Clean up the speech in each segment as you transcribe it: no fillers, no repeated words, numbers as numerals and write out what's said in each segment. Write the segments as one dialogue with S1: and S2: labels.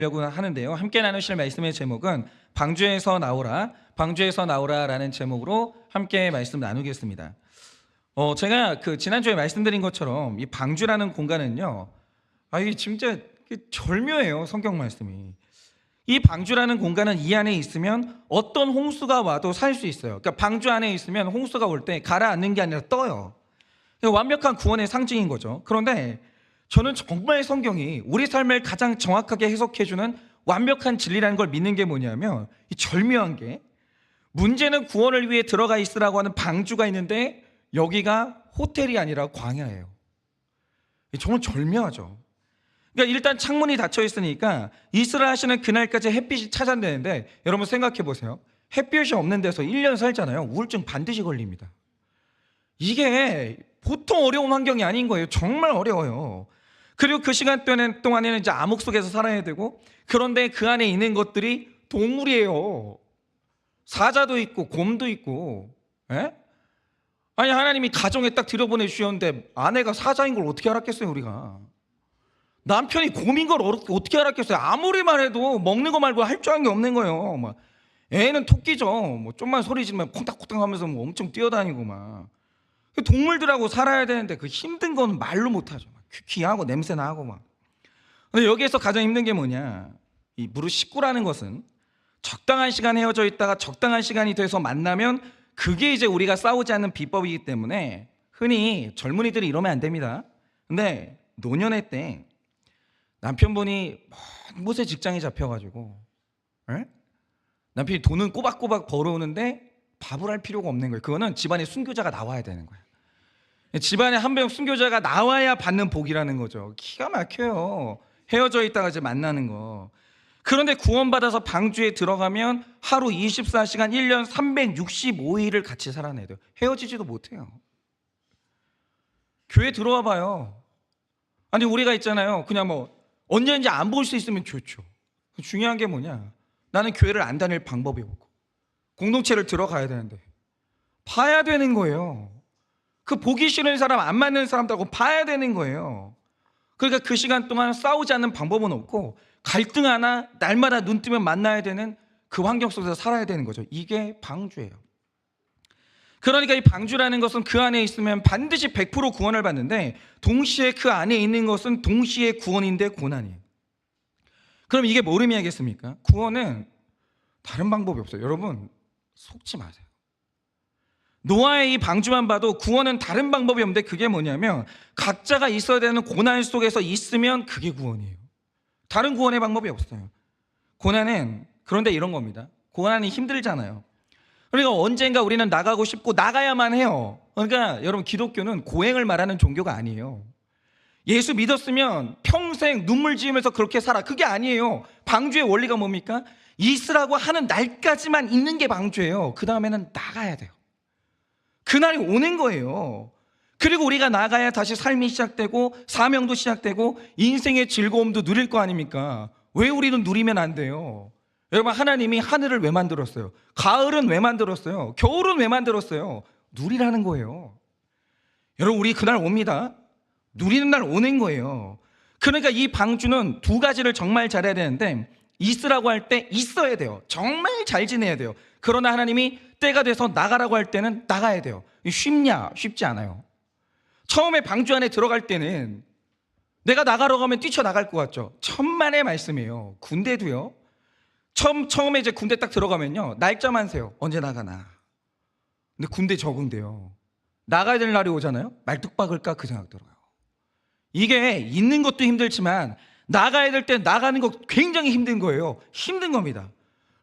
S1: 려고 하는데요. 함께 나누실 말씀의 제목은 방주에서 나오라, 방주에서 나오라라는 제목으로 함께 말씀 나누겠습니다. 제가 지난주에 말씀드린 것처럼 이 방주라는 공간은요, 이게 진짜 절묘해요. 성경 말씀이. 이 방주라는 공간은 이 안에 있으면 어떤 홍수가 와도 살 수 있어요. 그러니까 방주 안에 있으면 홍수가 올 때 가라앉는 게 아니라 떠요. 완벽한 구원의 상징인 거죠. 그런데 저는 정말 성경이 우리 삶을 가장 정확하게 해석해주는 완벽한 진리라는 걸 믿는 게 뭐냐면, 이 절묘한 게, 문제는 구원을 위해 들어가 있으라고 하는 방주가 있는데 여기가 호텔이 아니라 광야예요. 정말 절묘하죠. 그러니까 일단 창문이 닫혀 있으니까 이스라 하시는 그날까지 햇빛이 찾아내는데, 여러분 생각해 보세요. 햇빛이 없는 데서 1년 살잖아요. 우울증 반드시 걸립니다. 이게 보통 어려운 환경이 아닌 거예요. 정말 어려워요. 그리고 그 시간 동안에는 이제 암흑 속에서 살아야 되고, 그런데 그 안에 있는 것들이 동물이에요. 사자도 있고 곰도 있고. 에? 아니, 하나님이 가정에 딱 들여보내주셨는데 아내가 사자인 걸 어떻게 알았겠어요? 우리가 남편이 곰인 걸 어떻게 알았겠어요? 아무리 말해도 먹는 거 말고 할 줄 아는 게 없는 거예요. 막 애는 토끼죠. 뭐 좀만 소리 지르면 콩닥콩닥 하면서 뭐 엄청 뛰어다니고 막. 동물들하고 살아야 되는데 그 힘든 건 말로 못하죠. 귀하고 냄새 나고 막. 근데 여기에서 가장 힘든 게 뭐냐, 이 무릇 식구라는 것은 적당한 시간 헤어져 있다가 적당한 시간이 돼서 만나면 그게 이제 우리가 싸우지 않는 비법이기 때문에 흔히 젊은이들이 이러면 안 됩니다. 근데 노년의 때 남편분이 먼 곳에 직장에 잡혀가지고, 남편이 돈은 꼬박꼬박 벌어오는데 밥을 할 필요가 없는 거예요. 그거는 집안에 순교자가 나와야 되는 거예요. 집안에 한 명 순교자가 나와야 받는 복이라는 거죠. 기가 막혀요. 헤어져 있다가 이제 만나는 거. 그런데 구원받아서 방주에 들어가면 하루 24시간 1년 365일을 같이 살아내야 돼요. 헤어지지도 못해요. 교회 들어와 봐요. 아니, 우리가 있잖아요. 그냥 뭐 언제든지 안 볼 수 있으면 좋죠. 중요한 게 뭐냐, 나는 교회를 안 다닐 방법이 없고 공동체를 들어가야 되는데 봐야 되는 거예요. 그 보기 싫은 사람, 안 맞는 사람들하고 봐야 되는 거예요. 그러니까 그 시간 동안 싸우지 않는 방법은 없고 갈등 하나 날마다 눈 뜨면 만나야 되는 그 환경 속에서 살아야 되는 거죠. 이게 방주예요. 그러니까 이 방주라는 것은 그 안에 있으면 반드시 100% 구원을 받는데, 동시에 그 안에 있는 것은 동시에 구원인데 고난이에요. 그럼 이게 뭘 의미하겠습니까? 구원은 다른 방법이 없어요. 여러분 속지 마세요. 노아의 이 방주만 봐도 구원은 다른 방법이 없는데, 그게 뭐냐면 각자가 있어야 되는 고난 속에서 있으면 그게 구원이에요. 다른 구원의 방법이 없어요. 고난은 그런데 이런 겁니다. 고난이 힘들잖아요. 그러니까 언젠가 우리는 나가고 싶고 나가야만 해요. 그러니까 여러분, 기독교는 고행을 말하는 종교가 아니에요. 예수 믿었으면 평생 눈물 지으면서 그렇게 살아, 그게 아니에요. 방주의 원리가 뭡니까? 있으라고 하는 날까지만 있는 게 방주예요. 그 다음에는 나가야 돼요. 그날이 오는 거예요. 그리고 우리가 나가야 다시 삶이 시작되고 사명도 시작되고 인생의 즐거움도 누릴 거 아닙니까? 왜 우리는 누리면 안 돼요? 여러분, 하나님이 하늘을 왜 만들었어요? 가을은 왜 만들었어요? 겨울은 왜 만들었어요? 누리라는 거예요. 여러분, 우리 그날 옵니다. 누리는 날 오는 거예요. 그러니까 이 방주는 두 가지를 정말 잘해야 되는데, 있으라고 할 때 있어야 돼요. 정말 잘 지내야 돼요. 그러나 하나님이 때가 돼서 나가라고 할 때는 나가야 돼요. 쉽냐? 쉽지 않아요. 처음에 방주 안에 들어갈 때는 내가 나가라고 하면 뛰쳐나갈 것 같죠? 천만의 말씀이에요. 군대도요. 처음에 이제 군대 딱 들어가면요, 날짜만 세요. 언제 나가나. 근데 군대 적응돼요. 나가야 될 날이 오잖아요. 말뚝박을까 그 생각 들어요. 이게 있는 것도 힘들지만 나가야 될 때 나가는 거 굉장히 힘든 거예요. 힘든 겁니다.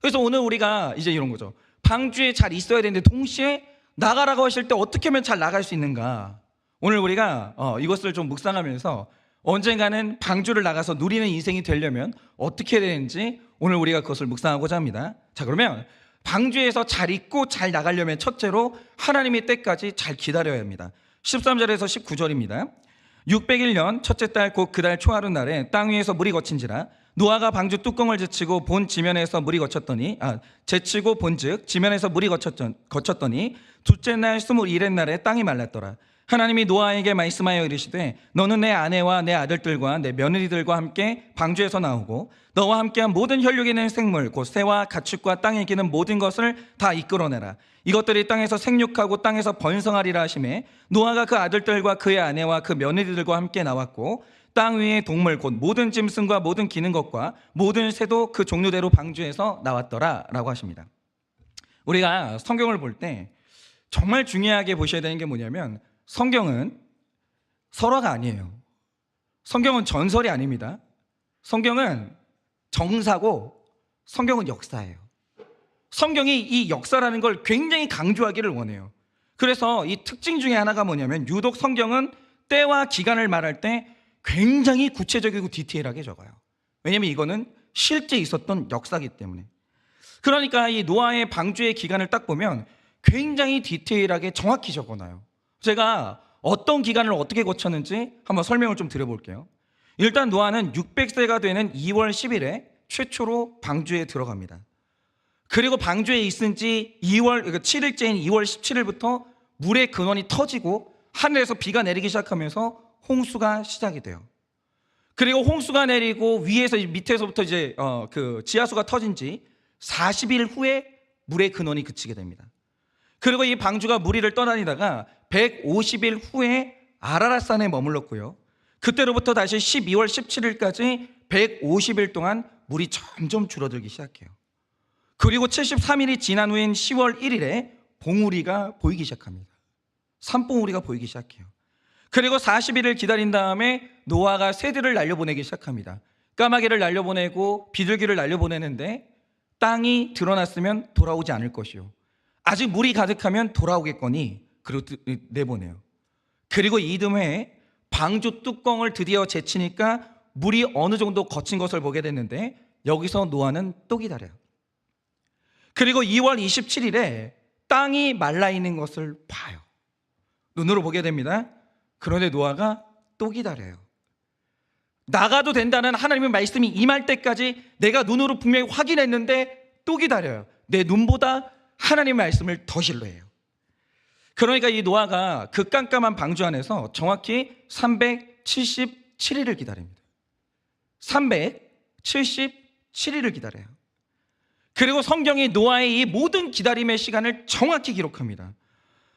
S1: 그래서 오늘 우리가 이제 이런 거죠. 방주에 잘 있어야 되는데 동시에 나가라고 하실 때 어떻게 하면 잘 나갈 수 있는가. 오늘 우리가 이것을 좀 묵상하면서 언젠가는 방주를 나가서 누리는 인생이 되려면 어떻게 해야 되는지 오늘 우리가 그것을 묵상하고자 합니다. 자, 그러면 방주에서 잘 있고 잘 나가려면 첫째로 하나님의 때까지 잘 기다려야 합니다. 13절에서 19절입니다. 601년 첫째 달 곧 그 달 초하루 날에 땅 위에서 물이 거친지라 노아가 방주 뚜껑을 제치고 본 지면에서 물이 거쳤더니 제치고 본즉 지면에서 물이 거쳤더니 둘째 날 21의 날에 땅이 말랐더라. 하나님이 노아에게 말씀하여 이르시되 너는 내 아내와 내 아들들과 내 며느리들과 함께 방주에서 나오고 너와 함께한 모든 혈육이 있는 생물 곧 새와 가축과 땅에 기는 모든 것을 다 이끌어내라. 이것들이 땅에서 생육하고 땅에서 번성하리라 하시매 노아가 그 아들들과 그의 아내와 그 며느리들과 함께 나왔고 땅 위의 동물 곧 모든 짐승과 모든 기는 것과 모든 새도 그 종류대로 방주에서 나왔더라 라고 하십니다. 우리가 성경을 볼 때 정말 중요하게 보셔야 되는 게 뭐냐면 성경은 설화가 아니에요. 성경은 전설이 아닙니다. 성경은 정사고 성경은 역사예요. 성경이 이 역사라는 걸 굉장히 강조하기를 원해요. 그래서 이 특징 중에 하나가 뭐냐면 유독 성경은 때와 기간을 말할 때 굉장히 구체적이고 디테일하게 적어요. 왜냐하면 이거는 실제 있었던 역사이기 때문에. 그러니까 이 노아의 방주의 기간을 딱 보면 굉장히 디테일하게 정확히 적어놔요. 제가 어떤 기간을 어떻게 거쳤는지 한번 설명을 좀 드려볼게요. 일단 노아는 600세가 되는 2월 10일에 최초로 방주에 들어갑니다. 그리고 방주에 있은 지 7일째인 2월 17일부터 물의 근원이 터지고 하늘에서 비가 내리기 시작하면서 홍수가 시작이 돼요. 그리고 홍수가 내리고 위에서 밑에서부터 이제 그 지하수가 터진 지 40일 후에 물의 근원이 그치게 됩니다. 그리고 이 방주가 무리를 떠다니다가 150일 후에 아라랏산에 머물렀고요. 그때로부터 다시 12월 17일까지 150일 동안 물이 점점 줄어들기 시작해요. 그리고 73일이 지난 후인 10월 1일에 봉우리가 보이기 시작합니다. 산봉우리가 보이기 시작해요. 그리고 40일을 기다린 다음에 노아가 새들을 날려보내기 시작합니다. 까마귀를 날려보내고 비둘기를 날려보내는데 땅이 드러났으면 돌아오지 않을 것이요 아직 물이 가득하면 돌아오겠거니 그리고 내보내요. 그리고 이듬해 방주 뚜껑을 드디어 제치니까 물이 어느 정도 거친 것을 보게 됐는데 여기서 노아는 또 기다려요. 그리고 2월 27일에 땅이 말라있는 것을 봐요. 눈으로 보게 됩니다. 그런데 노아가 또 기다려요. 나가도 된다는 하나님의 말씀이 임할 때까지 내가 눈으로 분명히 확인했는데 또 기다려요. 내 눈보다 하나님의 말씀을 더 신뢰해요. 그러니까 이 노아가 그 깜깜한 방주 안에서 정확히 377일을 기다립니다. 377일을 기다려요. 그리고 성경이 노아의 이 모든 기다림의 시간을 정확히 기록합니다.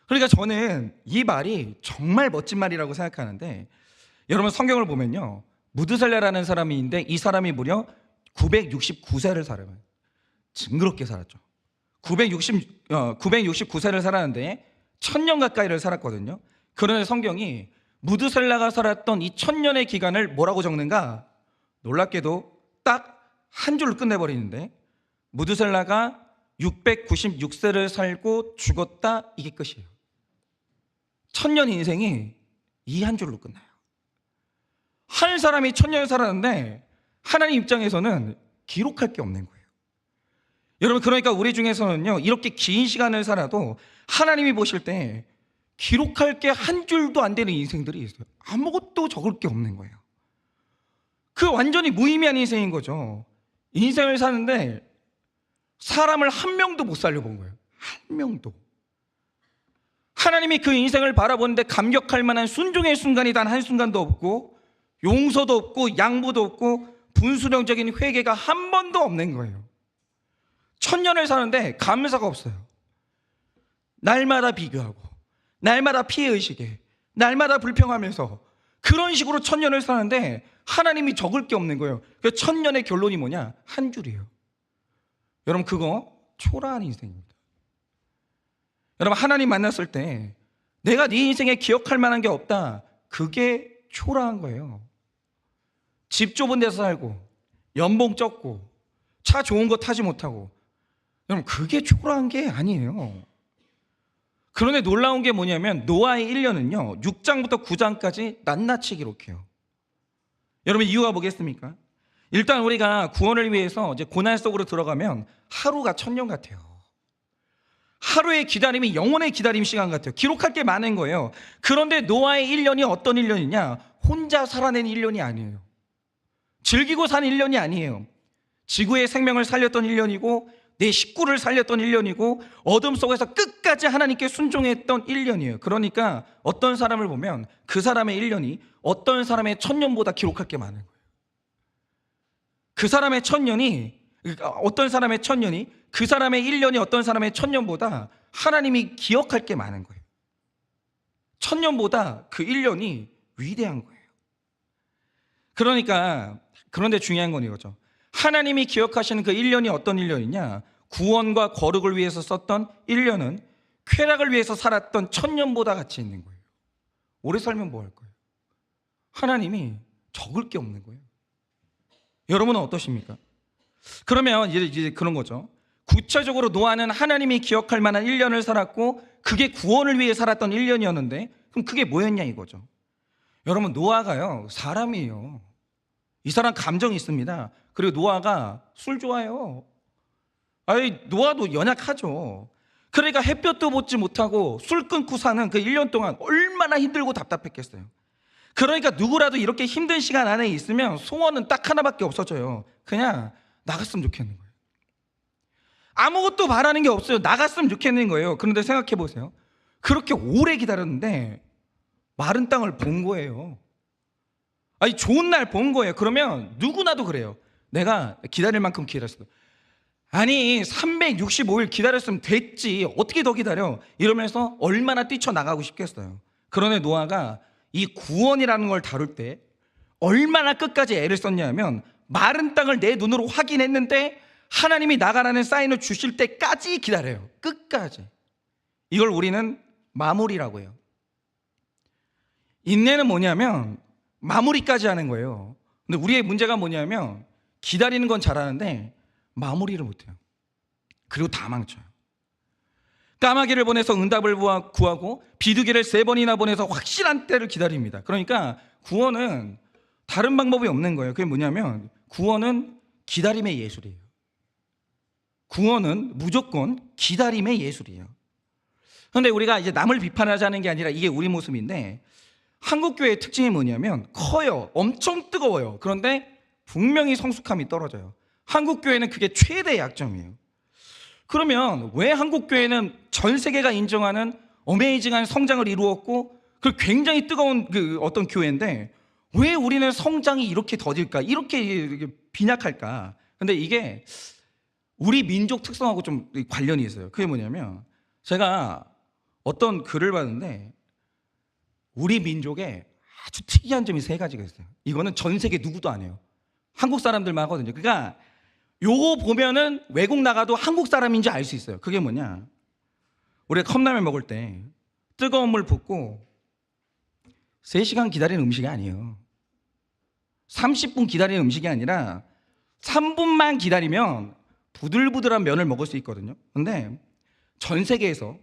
S1: 그러니까 저는 이 말이 정말 멋진 말이라고 생각하는데, 여러분 성경을 보면요, 무드셀라라는 사람이 있는데 이 사람이 무려 969세를 살아요. 징그럽게 살았죠. 969세를 살았는데 1000년 가까이를 살았거든요. 그런데 성경이 무드셀라가 살았던 이 1000년의 기간을 뭐라고 적는가? 놀랍게도 딱 한 줄로 끝내버리는데, 무드셀라가 696세를 살고 죽었다, 이게 끝이에요. 1000년 인생이 이 한 줄로 끝나요. 한 사람이 1000년을 살았는데 하나님 입장에서는 기록할 게 없는 거예요. 여러분, 그러니까 우리 중에서는요, 이렇게 긴 시간을 살아도 하나님이 보실 때 기록할 게 한 줄도 안 되는 인생들이 있어요. 아무것도 적을 게 없는 거예요. 그 완전히 무의미한 인생인 거죠. 인생을 사는데 사람을 한 명도 못 살려본 거예요. 한 명도. 하나님이 그 인생을 바라보는데 감격할 만한 순종의 순간이 단 한순간도 없고, 용서도 없고, 양보도 없고, 분수령적인 회개가 한 번도 없는 거예요. 1000년을 사는데 감사가 없어요. 날마다 비교하고, 날마다 피해의식에, 날마다 불평하면서 그런 식으로 1000년을 사는데 하나님이 적을 게 없는 거예요. 그 1000년의 결론이 뭐냐? 한 줄이에요. 여러분, 그거 초라한 인생입니다. 여러분, 하나님 만났을 때 내가 네 인생에 기억할 만한 게 없다, 그게 초라한 거예요. 집 좁은 데서 살고, 연봉 적고, 차 좋은 거 타지 못하고, 여러분, 그게 초라한 게 아니에요. 그런데 놀라운 게 뭐냐면 노아의 1년은요 6장부터 9장까지 낱낱이 기록해요. 여러분, 이유가 뭐겠습니까? 일단 우리가 구원을 위해서 이제 고난 속으로 들어가면 하루가 1000년 같아요. 하루의 기다림이 영원의 기다림 시간 같아요. 기록할 게 많은 거예요. 그런데 노아의 1년이 어떤 1년이냐? 혼자 살아낸 1년이 아니에요. 즐기고 산 1년이 아니에요. 지구의 생명을 살렸던 1년이고, 내 식구를 살렸던 1년이고 어둠 속에서 끝까지 하나님께 순종했던 1년이에요. 그러니까 어떤 사람을 보면 그 사람의 1년이 어떤 사람의 1000년보다 기록할 게 많은 거예요. 그 사람의 1000년이 어떤 사람의 1000년이 그 사람의 1년이 어떤 사람의 1000년보다 하나님이 기억할 게 많은 거예요. 1000년보다 그 1년이 위대한 거예요. 그러니까 그런데 중요한 건 이거죠. 하나님이 기억하시는 그 1년이 어떤 1년이냐? 구원과 거룩을 위해서 썼던 1년은 쾌락을 위해서 살았던 1000년보다 가치 있는 거예요. 오래 살면 뭐 할 거예요? 하나님이 적을 게 없는 거예요. 여러분은 어떠십니까? 그러면 이제 그런 거죠. 구체적으로 노아는 하나님이 기억할 만한 1년을 살았고 그게 구원을 위해 살았던 1년이었는데 그럼 그게 뭐였냐 이거죠. 여러분, 노아가요 사람이에요. 이 사람 감정이 있습니다. 그리고 노아가 술 좋아해요. 아니, 노아도 연약하죠. 그러니까 햇볕도 보지 못하고 술 끊고 사는 그 1년 동안 얼마나 힘들고 답답했겠어요. 그러니까 누구라도 이렇게 힘든 시간 안에 있으면 소원은 딱 하나밖에 없어져요. 그냥 나갔으면 좋겠는 거예요. 아무것도 바라는 게 없어요. 나갔으면 좋겠는 거예요. 그런데 생각해 보세요. 그렇게 오래 기다렸는데 마른 땅을 본 거예요. 아니, 좋은 날 본 거예요. 그러면 누구나도 그래요. 내가 기다릴 만큼 기다렸어. 아니, 365일 기다렸으면 됐지. 어떻게 더 기다려? 이러면서 얼마나 뛰쳐나가고 싶겠어요. 그런데 노아가 이 구원이라는 걸 다룰 때 얼마나 끝까지 애를 썼냐면 마른 땅을 내 눈으로 확인했는데 하나님이 나가라는 사인을 주실 때까지 기다려요. 끝까지. 이걸 우리는 마무리라고 해요. 인내는 뭐냐면 마무리까지 하는 거예요. 근데 우리의 문제가 뭐냐면 기다리는 건 잘하는데 마무리를 못해요. 그리고 다 망쳐요. 까마귀를 보내서 응답을 구하고 비둘기를 3번이나 보내서 확실한 때를 기다립니다. 그러니까 구원은 다른 방법이 없는 거예요. 그게 뭐냐면 구원은 기다림의 예술이에요. 구원은 무조건 기다림의 예술이에요. 그런데 우리가 이제 남을 비판하자는 게 아니라 이게 우리 모습인데 한국교회의 특징이 뭐냐면 커요. 엄청 뜨거워요. 그런데 분명히 성숙함이 떨어져요. 한국교회는 그게 최대의 약점이에요. 그러면 왜 한국교회는 전 세계가 인정하는 어메이징한 성장을 이루었고 그 굉장히 뜨거운 그 어떤 교회인데 왜 우리는 성장이 이렇게 더딜까? 이렇게 빈약할까? 근데 이게 우리 민족 특성하고 좀 관련이 있어요. 그게 뭐냐면 제가 어떤 글을 봤는데 우리 민족에 아주 특이한 점이 3가지가 있어요. 이거는 전 세계 누구도 안 해요. 한국 사람들만 하거든요. 그러니까 요거 보면은 외국 나가도 한국 사람인지 알 수 있어요. 그게 뭐냐? 우리가 컵라면 먹을 때 뜨거운 물 붓고 3시간 기다리는 음식이 아니에요. 30분 기다리는 음식이 아니라 3분만 기다리면 부들부들한 면을 먹을 수 있거든요. 근데 전 세계에서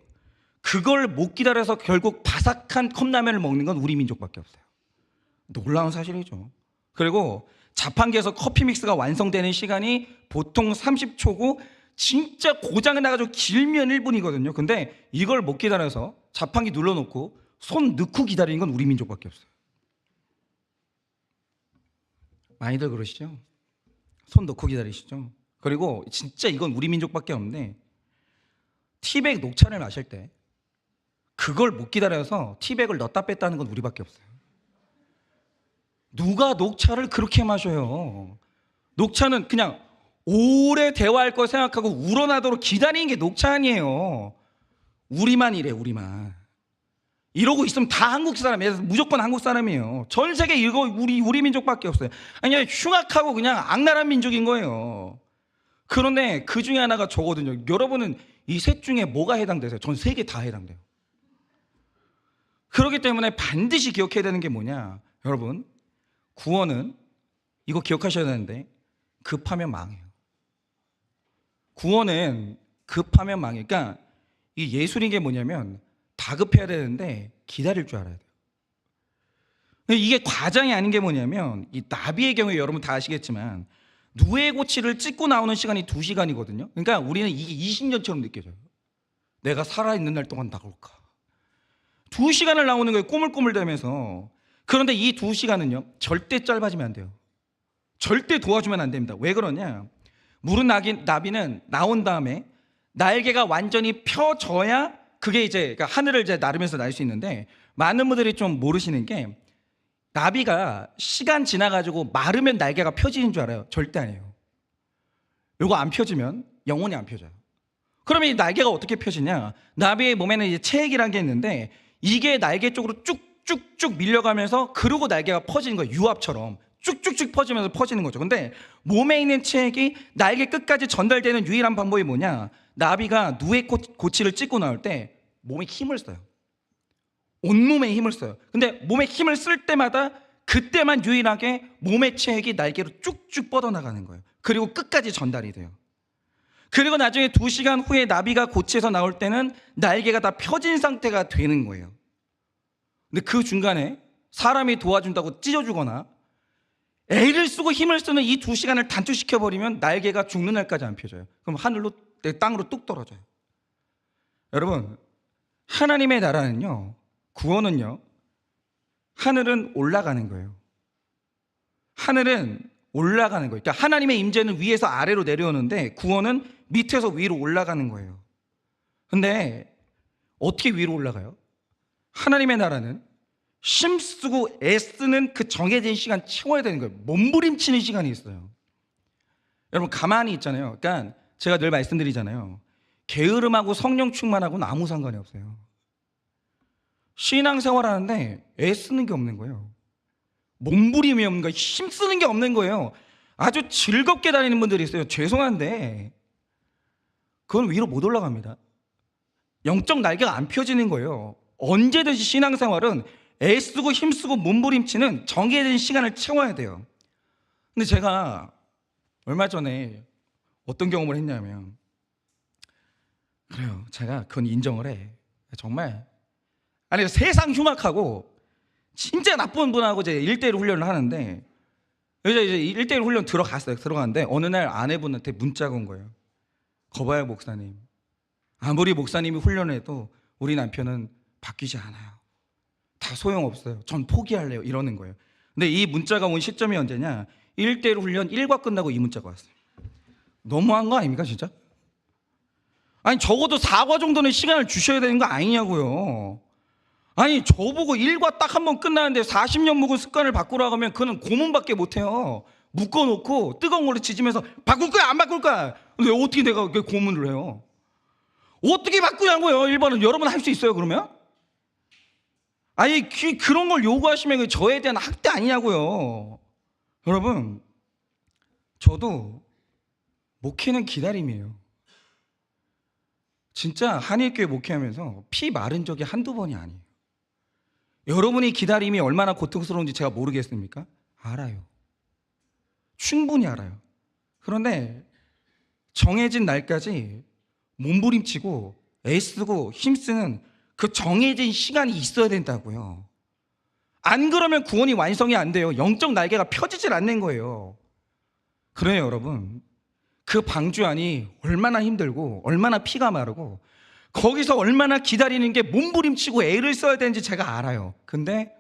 S1: 그걸 못 기다려서 결국 바삭한 컵라면을 먹는 건 우리 민족밖에 없어요. 놀라운 사실이죠. 그리고 자판기에서 커피 믹스가 완성되는 시간이 보통 30초고 진짜 고장이 나가지고 길면 1분이거든요. 근데 이걸 못 기다려서 자판기 눌러놓고 손 넣고 기다리는 건 우리 민족밖에 없어요. 많이들 그러시죠? 손 넣고 기다리시죠? 그리고 진짜 이건 우리 민족밖에 없는데 티백 녹차를 마실 때 그걸 못 기다려서 티백을 넣었다 뺐다는 건 우리밖에 없어요. 누가 녹차를 그렇게 마셔요? 녹차는 그냥 오래 대화할 걸 생각하고 우러나도록 기다리는 게 녹차 아니에요. 우리만 이래, 우리만. 이러고 있으면 다 한국 사람이에요. 무조건 한국 사람이에요. 전 세계 이거 우리 민족밖에 없어요. 아니, 흉악하고 그냥 악랄한 민족인 거예요. 그런데 그 중에 하나가 저거든요. 여러분은 이 셋 중에 뭐가 해당되세요? 전 세 개 다 해당돼요. 그렇기 때문에 반드시 기억해야 되는 게 뭐냐? 여러분, 구원은 이거 기억하셔야 되는데 급하면 망해요. 구원은 급하면 망해요. 그러니까 이 예술인 게 뭐냐면 다급해야 되는데 기다릴 줄 알아야 돼요. 이게 과장이 아닌 게 뭐냐면 이 나비의 경우에 여러분 다 아시겠지만 누에고치를 찍고 나오는 시간이 2시간이거든요. 그러니까 우리는 이게 20년처럼 느껴져요. 내가 살아있는 날 동안 나올까? 2시간을 나오는 거예요. 꼬물꼬물대면서. 그런데 이 2시간은요 절대 짧아지면 안 돼요. 절대 도와주면 안 됩니다. 왜 그러냐? 나비는 나온 다음에 날개가 완전히 펴져야 그게 이제 그러니까 하늘을 이제 나르면서 날 수 있는데, 많은 분들이 좀 모르시는 게 나비가 시간 지나가지고 마르면 날개가 펴지는 줄 알아요. 절대 아니에요. 이거 안 펴지면 영원히 안 펴져요. 그러면 이 날개가 어떻게 펴지냐? 나비의 몸에는 이제 체액이라는 게 있는데 이게 날개 쪽으로 쭉쭉쭉 밀려가면서 그러고 날개가 퍼지는 거예요. 유압처럼 쭉쭉쭉 퍼지면서 퍼지는 거죠. 근데 몸에 있는 체액이 날개 끝까지 전달되는 유일한 방법이 뭐냐? 나비가 누에 고치를 찍고 나올 때 몸에 힘을 써요. 온몸에 힘을 써요. 근데 몸에 힘을 쓸 때마다 그때만 유일하게 몸의 체액이 날개로 쭉쭉 뻗어나가는 거예요. 그리고 끝까지 전달이 돼요. 그리고 나중에 2시간 후에 나비가 고치에서 나올 때는 날개가 다 펴진 상태가 되는 거예요. 근데 그 중간에 사람이 도와준다고 찢어주거나 애를 쓰고 힘을 쓰는 이 2시간을 단축시켜버리면 날개가 죽는 날까지 안 펴져요. 그럼 하늘로, 땅으로 뚝 떨어져요. 여러분, 하나님의 나라는요, 구원은요, 하늘은 올라가는 거예요. 하늘은 올라가는 거예요. 그러니까 하나님의 임재는 위에서 아래로 내려오는데 구원은 밑에서 위로 올라가는 거예요. 근데 어떻게 위로 올라가요? 하나님의 나라는 힘쓰고 애쓰는 그 정해진 시간 채워야 되는 거예요. 몸부림치는 시간이 있어요. 여러분 가만히 있잖아요. 그러니까 제가 늘 말씀드리잖아요. 게으름하고 성령 충만하고는 아무 상관이 없어요. 신앙생활 하는데 애쓰는 게 없는 거예요. 몸부림이 없는 거예요. 힘쓰는 게 없는 거예요. 아주 즐겁게 다니는 분들이 있어요. 죄송한데 그건 위로 못 올라갑니다. 영적 날개가 안 펴지는 거예요. 언제든지 신앙생활은 애쓰고 힘쓰고 몸부림치는 정해진 시간을 채워야 돼요. 근데 제가 얼마 전에 어떤 경험을 했냐면, 그래요, 제가 그건 인정을 해. 정말 아니 세상 흉악하고 진짜 나쁜 분하고 이제 1대1 훈련을 하는데, 이제 1대1 훈련 들어갔는데 어느 날 아내분한테 문자가 온 거예요. 거봐요 목사님, 아무리 목사님이 훈련해도 우리 남편은 바뀌지 않아요. 다 소용없어요. 전 포기할래요. 이러는 거예요. 근데 이 문자가 온 시점이 언제냐? 1대1 훈련 1과 끝나고 이 문자가 왔어요. 너무한 거 아닙니까 진짜? 아니 적어도 4과 정도는 시간을 주셔야 되는 거 아니냐고요. 아니 저보고 1과 딱 한 번 끝나는데 40년 묵은 습관을 바꾸라고 하면 그는 고문밖에 못해요. 묶어놓고 뜨거운 걸로 지지면서 바꿀 거야 안 바꿀 거야. 근데 어떻게 내가 고문을 해요? 어떻게 바꾸냐고요. 1번은 여러분 할 수 있어요 그러면? 아니 그런 걸 요구하시면 저에 대한 학대 아니냐고요. 여러분 저도 목회는 기다림이에요. 진짜 한일교회 목회하면서 피 마른 적이 한두 번이 아니에요. 여러분이 기다림이 얼마나 고통스러운지 제가 모르겠습니까? 알아요. 충분히 알아요. 그런데 정해진 날까지 몸부림치고 애쓰고 힘쓰는 그 정해진 시간이 있어야 된다고요. 안 그러면 구원이 완성이 안 돼요. 영적 날개가 펴지질 않는 거예요. 그래요 여러분, 그 방주 안이 얼마나 힘들고 얼마나 피가 마르고 거기서 얼마나 기다리는 게 몸부림치고 애를 써야 되는지 제가 알아요. 근데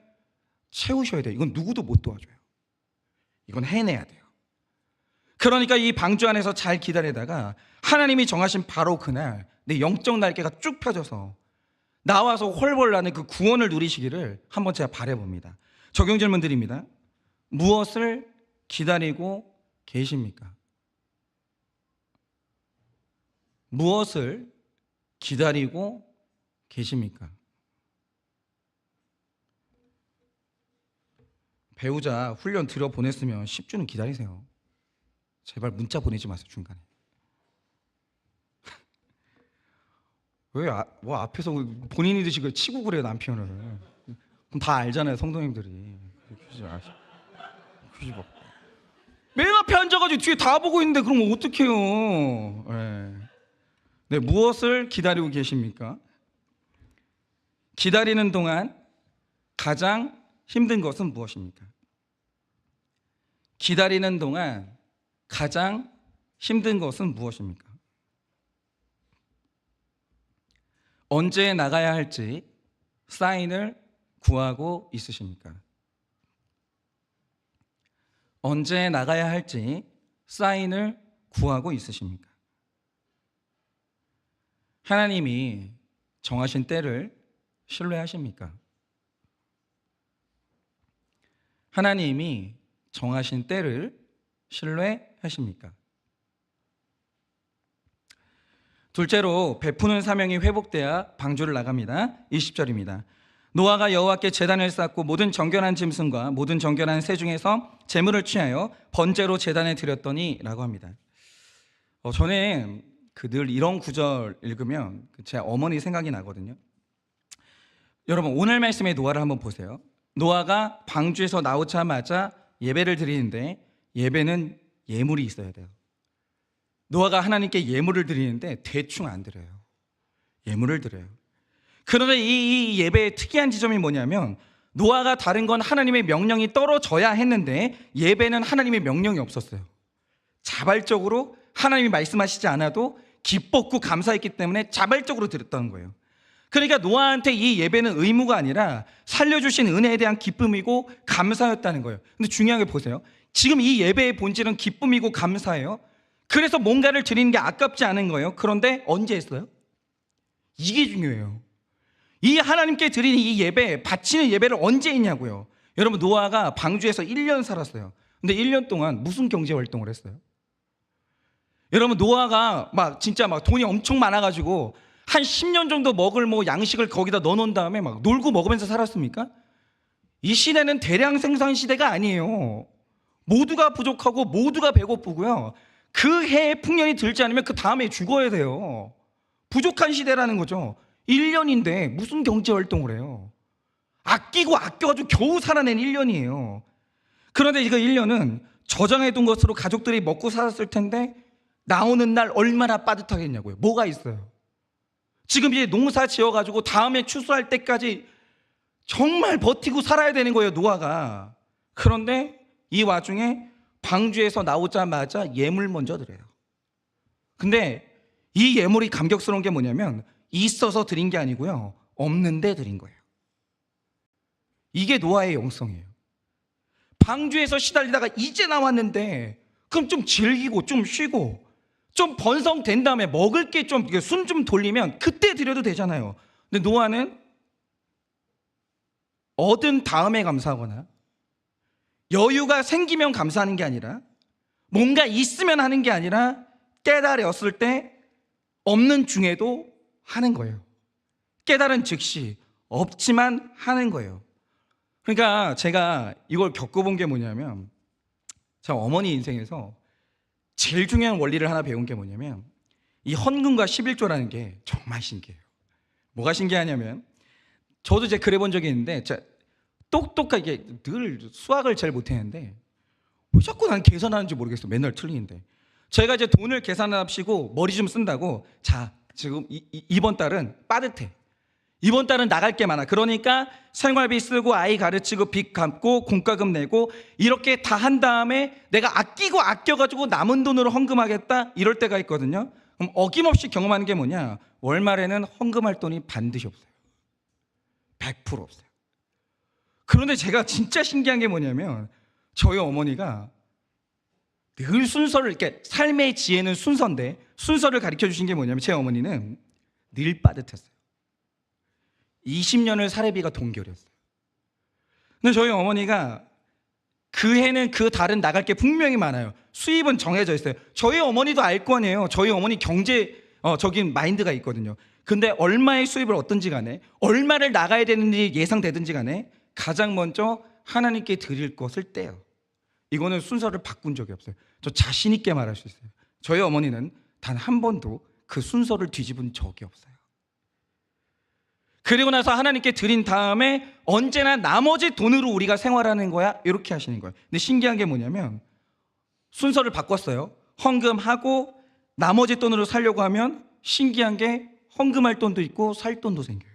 S1: 채우셔야 돼요. 이건 누구도 못 도와줘요. 이건 해내야 돼요. 그러니까 이 방주 안에서 잘 기다리다가 하나님이 정하신 바로 그날 내 영적 날개가 쭉 펴져서 나와서 훨훨 나는 그 구원을 누리시기를 한번 제가 바라봅니다. 적용 질문 드립니다. 무엇을 기다리고 계십니까? 무엇을 기다리고 계십니까? 배우자 훈련 들여보냈으면 10주는 기다리세요. 제발 문자 보내지 마세요 중간에. 왜 뭐 앞에서 본인이 드시고 치고 그래요 남편을. 그럼 다 알잖아요 성도님들이. 그러지 마. 맨 앞에 앉아가지고 뒤에 다 보고 있는데 그럼 어떡해요. 네, 무엇을 기다리고 계십니까? 기다리는 동안 가장 힘든 것은 무엇입니까? 기다리는 동안 가장 힘든 것은 무엇입니까? 언제 나가야 할지 사인을 구하고 있으십니까? 언제 나가야 할지 사인을 구하고 있으십니까? 하나님이 정하신 때를 신뢰하십니까? 하나님이 정하신 때를 신뢰하십니까? 둘째로 베푸는 사명이 회복돼야 방주를 나갑니다. 20절입니다. 노아가 여호와께 제단을 쌓고 모든 정결한 짐승과 모든 정결한 새 중에서 제물을 취하여 번제로 제단에 드렸더니 라고 합니다. 저는 늘 이런 구절 읽으면 제 어머니 생각이 나거든요. 여러분, 오늘 말씀의 노아를 한번 보세요. 노아가 방주에서 나오자마자 예배를 드리는데 예배는 예물이 있어야 돼요. 노아가 하나님께 예물을 드리는데 대충 안 드려요. 예물을 드려요. 그런데 이 예배의 특이한 지점이 뭐냐면 노아가 다른 건 하나님의 명령이 떨어져야 했는데 예배는 하나님의 명령이 없었어요. 자발적으로 하나님이 말씀하시지 않아도 기뻤고 감사했기 때문에 자발적으로 드렸다는 거예요. 그러니까 노아한테 이 예배는 의무가 아니라 살려주신 은혜에 대한 기쁨이고 감사였다는 거예요. 근데 중요한 게 보세요. 지금 이 예배의 본질은 기쁨이고 감사예요. 그래서 뭔가를 드리는 게 아깝지 않은 거예요. 그런데 언제 했어요? 이게 중요해요. 이 하나님께 드리는 이 예배, 바치는 예배를 언제 했냐고요. 여러분, 노아가 방주에서 1년 살았어요. 근데 1년 동안 무슨 경제 활동을 했어요? 여러분, 노아가 진짜 돈이 엄청 많아가지고 한 10년 정도 먹을 양식을 거기다 넣어놓은 다음에 놀고 먹으면서 살았습니까? 이 시대는 대량 생산 시대가 아니에요. 모두가 부족하고 모두가 배고프고요. 그 해에 풍년이 들지 않으면 그 다음에 죽어야 돼요. 부족한 시대라는 거죠. 1년인데 무슨 경제 활동을 해요? 아끼고 아껴가지고 겨우 살아낸 1년이에요. 그런데 이거 1년은 저장해둔 것으로 가족들이 먹고 살았을 텐데 나오는 날 얼마나 빠듯하겠냐고요. 뭐가 있어요? 지금 이제 농사 지어가지고 다음에 추수할 때까지 정말 버티고 살아야 되는 거예요, 노아가. 그런데 이 와중에 방주에서 나오자마자 예물 먼저 드려요. 근데 이 예물이 감격스러운 게 뭐냐면 있어서 드린 게 아니고요, 없는데 드린 거예요. 이게 노아의 영성이에요. 방주에서 시달리다가 이제 나왔는데 그럼 좀 즐기고 좀 쉬고 좀 번성된 다음에 먹을 게 좀 숨 좀 돌리면 그때 드려도 되잖아요. 근데 노아는 얻은 다음에 감사하거나 여유가 생기면 감사하는 게 아니라 뭔가 있으면 하는 게 아니라 깨달았을 때 없는 중에도 하는 거예요. 깨달은 즉시 없지만 하는 거예요. 그러니까 제가 이걸 겪어본 게 뭐냐면 제 어머니 인생에서 제일 중요한 원리를 하나 배운 게 뭐냐면 이 헌금과 11조라는 게 정말 신기해요. 뭐가 신기하냐면 저도 이제 그래 본 적이 있는데 제가 똑똑하게 늘 수학을 잘 못했는데 왜 자꾸 난 계산하는지 모르겠어요. 맨날 틀리는데 제가 이제 돈을 계산합시고 머리 좀 쓴다고 자 지금 이번 달은 빠듯해. 이번 달은 나갈 게 많아. 그러니까 생활비 쓰고 아이 가르치고 빚 갚고 공과금 내고 이렇게 다 한 다음에 내가 아끼고 아껴가지고 남은 돈으로 헌금하겠다 이럴 때가 있거든요. 그럼 어김없이 경험하는 게 뭐냐, 월말에는 헌금할 돈이 반드시 없어요. 100% 없어요. 그런데 제가 진짜 신기한 게 뭐냐면 저희 어머니가 늘 순서를, 이렇게 삶의 지혜는 순서인데 순서를 가르쳐 주신 게 뭐냐면 제 어머니는 늘 빠듯했어요. 20년을 사례비가 동결이었어요. 근데 저희 어머니가 그 해는 그 달은 나갈 게 분명히 많아요. 수입은 정해져 있어요. 저희 어머니도 알 거 아니에요. 저희 어머니 경제적인 마인드가 있거든요. 근데 얼마의 수입을 얻든지 간에 얼마를 나가야 되는지 예상되든지 간에 가장 먼저 하나님께 드릴 것을 떼요. 이거는 순서를 바꾼 적이 없어요. 저 자신 있게 말할 수 있어요. 저희 어머니는 단 한 번도 그 순서를 뒤집은 적이 없어요. 그리고 나서 하나님께 드린 다음에 언제나 나머지 돈으로 우리가 생활하는 거야 이렇게 하시는 거예요. 근데 신기한 게 뭐냐면 순서를 바꿨어요. 헌금하고 나머지 돈으로 살려고 하면 신기한 게 헌금할 돈도 있고 살 돈도 생겨요.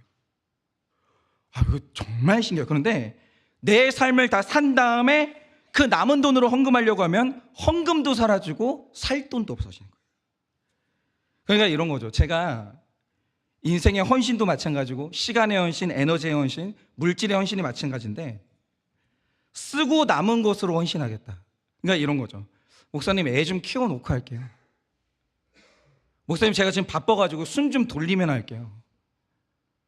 S1: 이거 정말 신기해요. 그런데 내 삶을 다 산 다음에 그 남은 돈으로 헌금하려고 하면 헌금도 사라지고 살 돈도 없어지는 거예요. 그러니까 이런 거죠. 제가 인생의 헌신도 마찬가지고 시간의 헌신, 에너지의 헌신, 물질의 헌신이 마찬가지인데 쓰고 남은 것으로 헌신하겠다. 그러니까 이런 거죠. 목사님 애 좀 키워놓고 할게요. 목사님 제가 지금 바빠가지고 숨 좀 돌리면 할게요.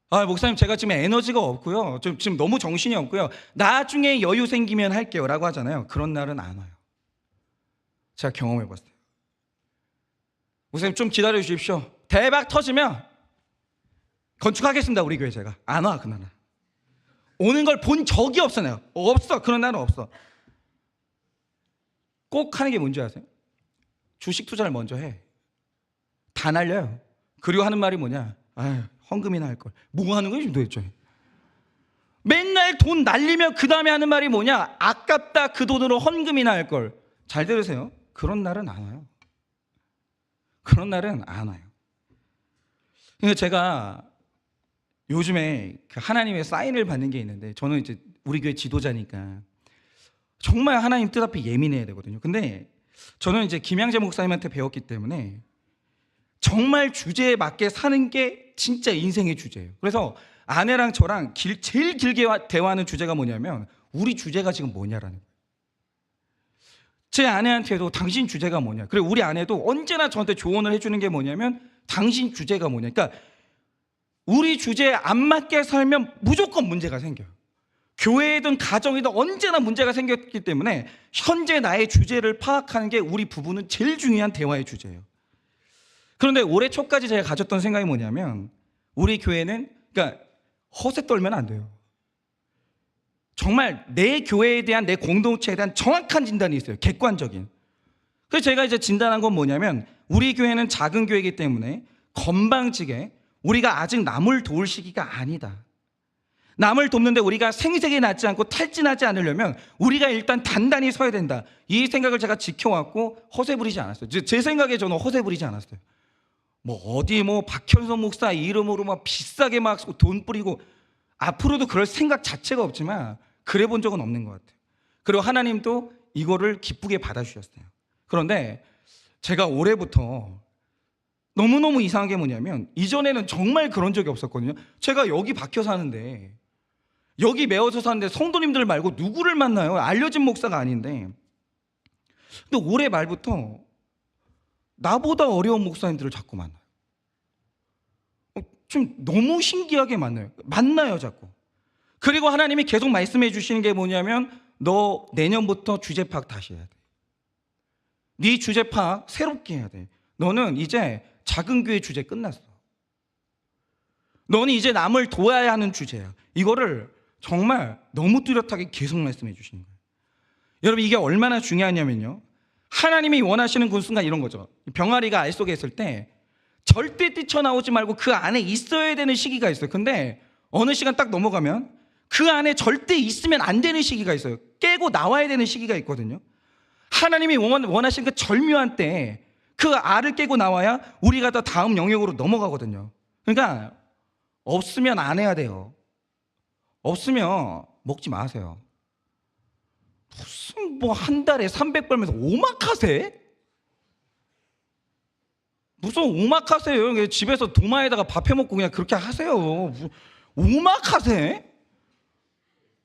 S1: 목사님 제가 지금 에너지가 없고요. 지금 너무 정신이 없고요. 나중에 여유 생기면 할게요 라고 하잖아요. 그런 날은 안 와요. 제가 경험해 봤어요. 목사님 좀 기다려 주십시오. 대박 터지면 건축하겠습니다. 우리 교회 제가. 안 와 그날은. 오는 걸 본 적이 없어 내가. 없어. 그런 날은 없어. 꼭 하는 게 뭔지 아세요? 주식 투자를 먼저 해. 다 날려요. 그리고 하는 말이 뭐냐? 헌금이나 할 걸. 뭐 하는 거야 지금 도대체? 맨날 돈 날리면 그 다음에 하는 말이 뭐냐? 아깝다 그 돈으로 헌금이나 할 걸. 잘 들으세요. 그런 날은 안 와요. 그런 날은 안 와요. 근데 제가 요즘에 하나님의 사인을 받는 게 있는데, 저는 이제 우리 교회 지도자니까 정말 하나님 뜻 앞에 예민해야 되거든요. 근데 저는 이제 김양재 목사님한테 배웠기 때문에 정말 주제에 맞게 사는 게 진짜 인생의 주제예요. 그래서 아내랑 저랑 제일 길게 대화하는 주제가 뭐냐면, 우리 주제가 지금 뭐냐라는 거예요. 제 아내한테도 당신 주제가 뭐냐. 그리고 우리 아내도 언제나 저한테 조언을 해주는 게 뭐냐면, 당신 주제가 뭐냐. 그러니까 우리 주제에 안 맞게 살면 무조건 문제가 생겨요. 교회든 가정이든 언제나 문제가 생겼기 때문에 현재 나의 주제를 파악하는 게 우리 부부는 제일 중요한 대화의 주제예요. 그런데 올해 초까지 제가 가졌던 생각이 뭐냐면, 우리 교회는 그러니까 허세 떨면 안 돼요. 정말 내 교회에 대한, 내 공동체에 대한 정확한 진단이 있어요. 객관적인. 그래서 제가 이제 진단한 건 뭐냐면, 우리 교회는 작은 교회이기 때문에 건방지게 우리가 아직 남을 도울 시기가 아니다. 남을 돕는데 우리가 생색이 나지 않고 탈진하지 않으려면 우리가 일단 단단히 서야 된다. 이 생각을 제가 지켜왔고 허세 부리지 않았어요. 제 생각에 저는 허세 부리지 않았어요. 어디 박현선 목사 이름으로 막 비싸게 막 돈 뿌리고, 앞으로도 그럴 생각 자체가 없지만 그래 본 적은 없는 것 같아요. 그리고 하나님도 이거를 기쁘게 받아주셨어요. 그런데 제가 올해부터 너무너무 이상한 게 뭐냐면, 이전에는 정말 그런 적이 없었거든요. 제가 여기 박혀 사는데, 여기 매어서 사는데 성도님들 말고 누구를 만나요? 알려진 목사가 아닌데. 근데 올해 말부터 나보다 어려운 목사님들을 자꾸 만나요. 좀 너무 신기하게 만나요 자꾸. 그리고 하나님이 계속 말씀해 주시는 게 뭐냐면, 너 내년부터 주제 파악 다시 해야 돼. 네 주제 파악 새롭게 해야 돼. 너는 이제 작은 교회 주제 끝났어. 너는 이제 남을 도와야 하는 주제야. 이거를 정말 너무 뚜렷하게 계속 말씀해 주시는 거예요. 여러분, 이게 얼마나 중요하냐면요, 하나님이 원하시는 그 순간 이런 거죠. 병아리가 알 속에 있을 때 절대 뛰쳐나오지 말고 그 안에 있어야 되는 시기가 있어요. 근데 어느 시간 딱 넘어가면 그 안에 절대 있으면 안 되는 시기가 있어요. 깨고 나와야 되는 시기가 있거든요. 하나님이 원하시는 그 절묘한 때에 그 알을 깨고 나와야 우리가 더 다음 영역으로 넘어가거든요. 그러니까 없으면 안 해야 돼요. 없으면 먹지 마세요. 무슨 한 달에 300 벌면서 오마카세? 무슨 오마카세요? 집에서 도마에다가 밥 해먹고 그냥 그렇게 하세요. 오마카세?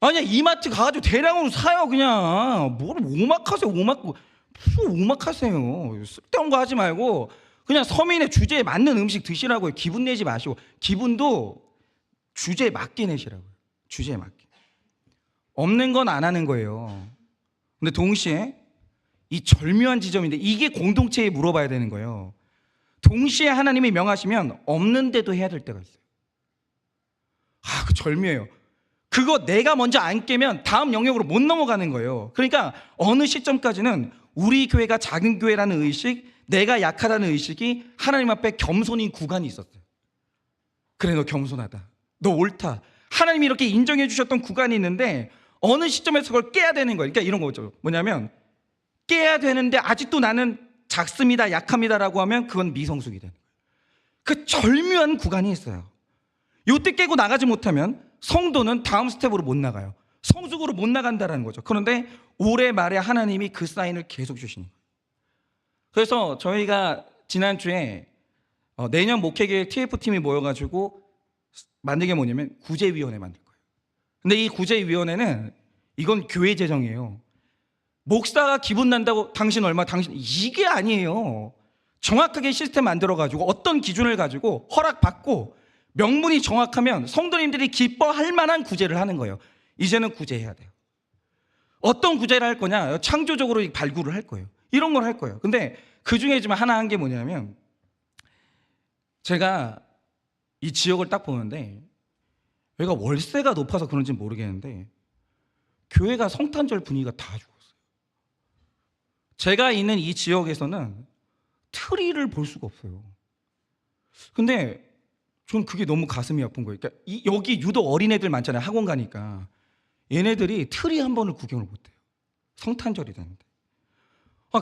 S1: 아니야, 이마트 가가지고 대량으로 사요. 그냥 뭘 오마카세. 무슨 오마카세요? 쓸데없는 거 하지 말고 그냥 서민의 주제에 맞는 음식 드시라고요. 기분 내지 마시고. 기분도 주제에 맞게 내시라고요. 주제에 맞게. 없는 건 안 하는 거예요. 근데 동시에 이 절묘한 지점인데, 이게 공동체에 물어봐야 되는 거예요. 동시에 하나님이 명하시면 없는데도 해야 될 때가 있어요. 그 절묘해요. 그거 내가 먼저 안 깨면 다음 영역으로 못 넘어가는 거예요. 그러니까 어느 시점까지는 우리 교회가 작은 교회라는 의식, 내가 약하다는 의식이 하나님 앞에 겸손인 구간이 있었어요. 그래, 너 겸손하다, 너 옳다, 하나님이 이렇게 인정해 주셨던 구간이 있는데, 어느 시점에서 그걸 깨야 되는 거예요. 그러니까 이런 거죠. 뭐냐면, 깨야 되는데 아직도 나는 작습니다, 약합니다라고 하면 그건 미성숙이 되는 거예요. 그 절묘한 구간이 있어요. 요때 깨고 나가지 못하면 성도는 다음 스텝으로 못 나가요. 성숙으로 못 나간다는 거죠. 그런데 올해 말에 하나님이 그 사인을 계속 주시는 거예요. 그래서 저희가 지난주에 내년 목회계획 TF팀이 모여가지고 만든 게 뭐냐면 구제위원회 만들 거예요. 근데 이 구제위원회는 이건 교회 재정이에요. 목사가 기분 난다고 당신 얼마, 당신, 이게 아니에요. 정확하게 시스템 만들어가지고 어떤 기준을 가지고 허락받고 명분이 정확하면 성도님들이 기뻐할 만한 구제를 하는 거예요. 이제는 구제해야 돼요. 어떤 구제를 할 거냐? 창조적으로 발굴을 할 거예요. 이런 걸 할 거예요. 근데 그 중에 좀 하나 한 게 뭐냐면, 제가 이 지역을 딱 보는데 여기가 월세가 높아서 그런지 모르겠는데 교회가 성탄절 분위기가 다 죽었어요. 제가 있는 이 지역에서는 트리를 볼 수가 없어요. 근데 전 그게 너무 가슴이 아픈 거예요. 그러니까 여기 유독 어린애들 많잖아요. 학원 가니까. 얘네들이 트리 한 번을 구경을 못해요. 성탄절이 되는데.